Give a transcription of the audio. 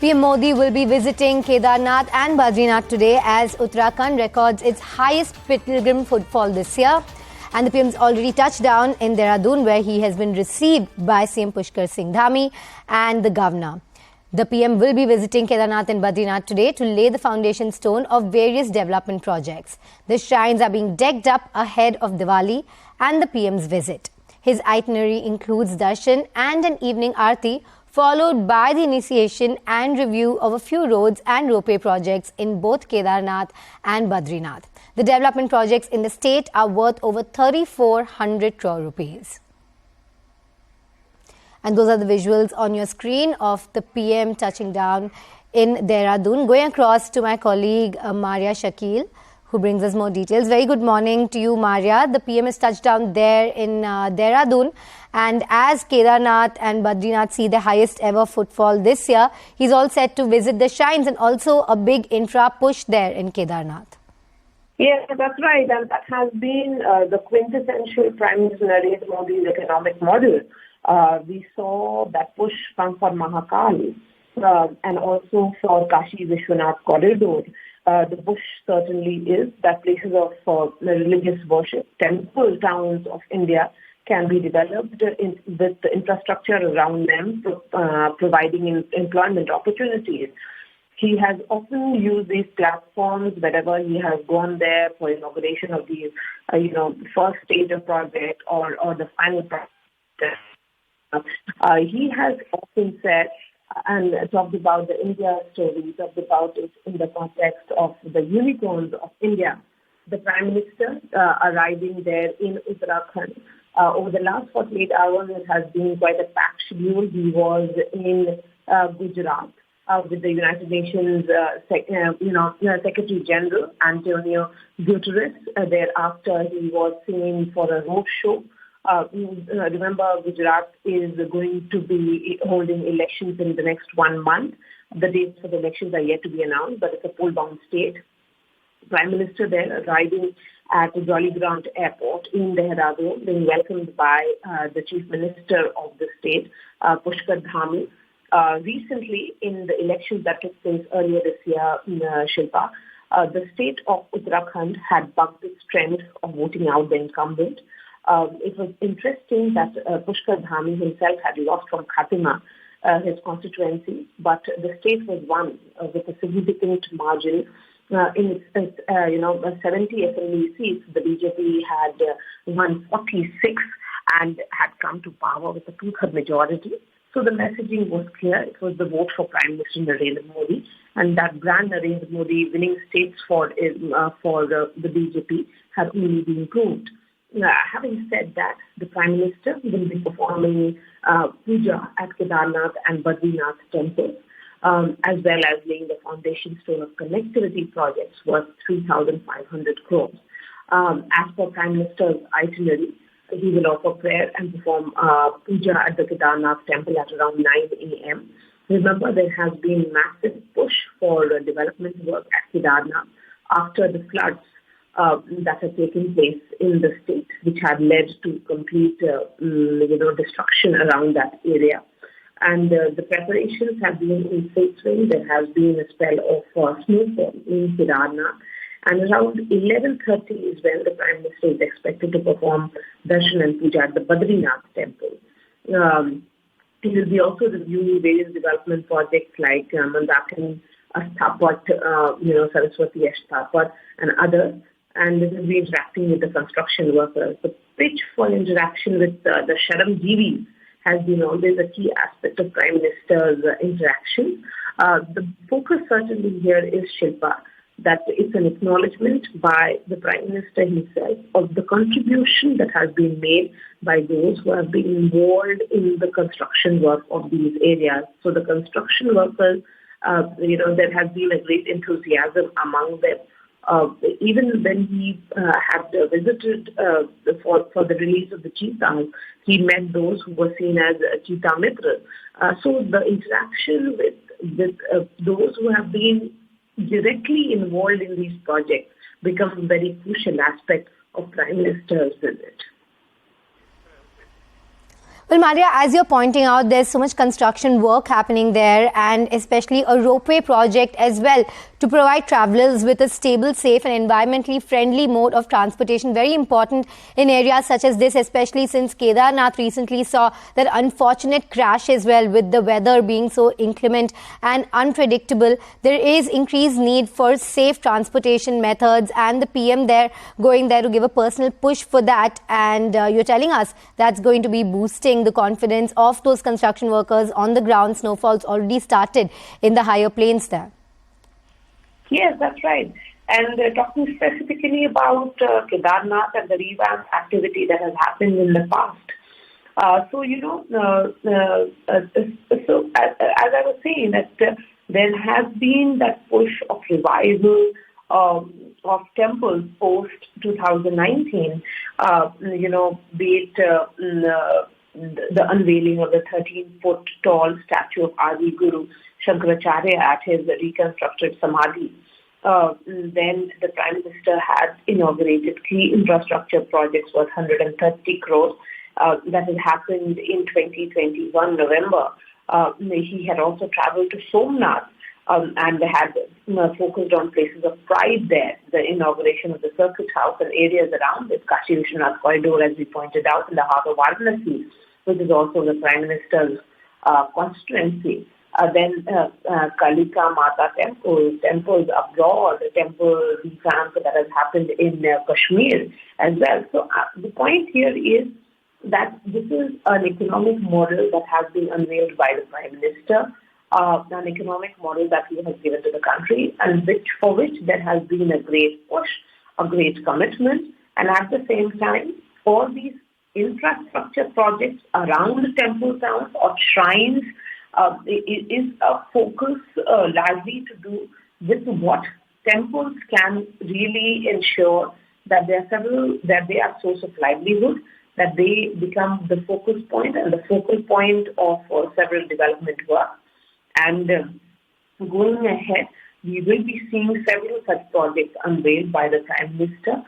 PM Modi will be visiting Kedarnath and Badrinath today as Uttarakhand records its highest pilgrim footfall this year. And the PM's already touched down in Dehradun, where he has been received by CM Pushkar Singh Dhami and the governor. The PM will be visiting Kedarnath and Badrinath today to lay the foundation stone of various development projects. The shrines are being decked up ahead of Diwali and the PM's visit. His itinerary includes darshan and an evening aarti, followed by the initiation and review of a few roads and ropeway projects in both Kedarnath and Badrinath. The development projects in the state are worth over 3,400 crore rupees. And those are the visuals on your screen of the PM touching down in Dehradun. Going across to my colleague Maria Shakil, who brings us more details. Very good morning to you, Maria. The PM has touched down there in Dehradun. And as Kedarnath and Badrinath see the highest ever footfall this year, he's all set to visit the shrines and also a big infra push there in Kedarnath. Yes, that's right. And that has been the quintessential Prime Minister Narendra Modi's economic model. We saw that push come for Mahakal and also for Kashi Vishwanath corridor. The push certainly is that places of religious worship, temple towns of India can be developed with the infrastructure around them, providing employment opportunities. He has often used these platforms whenever he has gone there for inauguration of these, first stage of project or the final project. He has often said and talked about the India story, talked about it in the context of the unicorns of India. The Prime Minister arriving there in Uttarakhand. Over the last 48 hours, it has been quite a packed schedule. He was in Gujarat with the United Nations Secretary General Antonio Guterres. Thereafter, he was seen for a road show. Remember, Gujarat is going to be holding elections in the next 1 month. The dates for the elections are yet to be announced, but it's a poll-bound state. Prime Minister there arriving at the Gaurikund Airport in Dehradun, being welcomed by the Chief Minister of the state, Pushkar Dhami. Recently, in the elections that took place earlier this year, Shilpa, the state of Uttarakhand had bucked its trend of voting out the incumbent. It was interesting that Pushkar Dhami himself had lost from Khatima, his constituency, but the state was won with a significant margin. In its 70 assembly seats, the BJP had won 46 and had come to power with a two-third majority. So the messaging was clear. It was the vote for Prime Minister Narendra Modi, and that brand Narendra Modi winning states for the BJP had only been proved. Having said that, the Prime Minister will be performing puja at Kedarnath and Badrinath temples, as well as laying the foundation stone of connectivity projects worth 3,500 crores. As per Prime Minister's itinerary, he will offer prayer and perform puja at the Kedarnath temple at around 9 a.m. Remember, there has been massive push for development work at Kedarnath after the floods that have taken place in the state, which had led to complete, destruction around that area. And the preparations have been in full swing. There has been a spell of snowfall in Kedarnath. And around 11:30 is when the Prime Minister is expected to perform darshan and puja at the Badrinath temple. He will be also reviewing various development projects like Mandakini Asthapat, Saraswati Asthapat and others. And this will be interacting with the construction workers. The pitch for interaction with the Sharamjeevis has been always a key aspect of Prime Minister's interaction. The focus certainly here is, Shilpa, that it's an acknowledgement by the Prime Minister himself of the contribution that has been made by those who have been involved in the construction work of these areas. So the construction workers, there has been a great enthusiasm among them. Even when he had visited for the release of the cheetahs, he met those who were seen as cheetah mitras. So the interaction with those who have been directly involved in these projects becomes a very crucial aspect of Prime Minister's visit. Well, Maria, as you're pointing out, there's so much construction work happening there, and especially a ropeway project as well to provide travelers with a stable, safe and environmentally friendly mode of transportation. Very important in areas such as this, especially since Kedarnath recently saw that unfortunate crash as well, with the weather being so inclement and unpredictable. There is increased need for safe transportation methods, and the PM there going there to give a personal push for that. And you're telling us that's going to be boosting the confidence of those construction workers on the ground. Snowfall's already started in the higher plains there. Yes, that's right. And talking specifically about Kedarnath and the revamp activity that has happened in the past. So as I was saying, that there has been that push of revival of temples post 2019. Be it the unveiling of the 13-foot tall statue of Adi Guru Shankaracharya at his reconstructed Samadhi. Then the Prime Minister had inaugurated key infrastructure projects worth 130 crores. That has happened in 2021 November. He had also travelled to Somnath and had focused on places of pride there, the inauguration of the Circuit House and areas around it, Kashi Vishwanath Corridor, as we pointed out, in the heart of Varanasi, which is also the Prime Minister's constituency. Then Kalika Mata temples abroad, the temple revamp that has happened in Kashmir as well. So the point here is that this is an economic model that has been unveiled by the Prime Minister, an economic model that he has given to the country, and for which there has been a great push, a great commitment, and at the same time, all these infrastructure projects around the temple towns or shrines is a focus largely to do with what temples can really ensure that they are source of livelihood, that they become the focus point and the focal point of several development work. And going ahead, we will be seeing several such projects unveiled by the Prime Minister.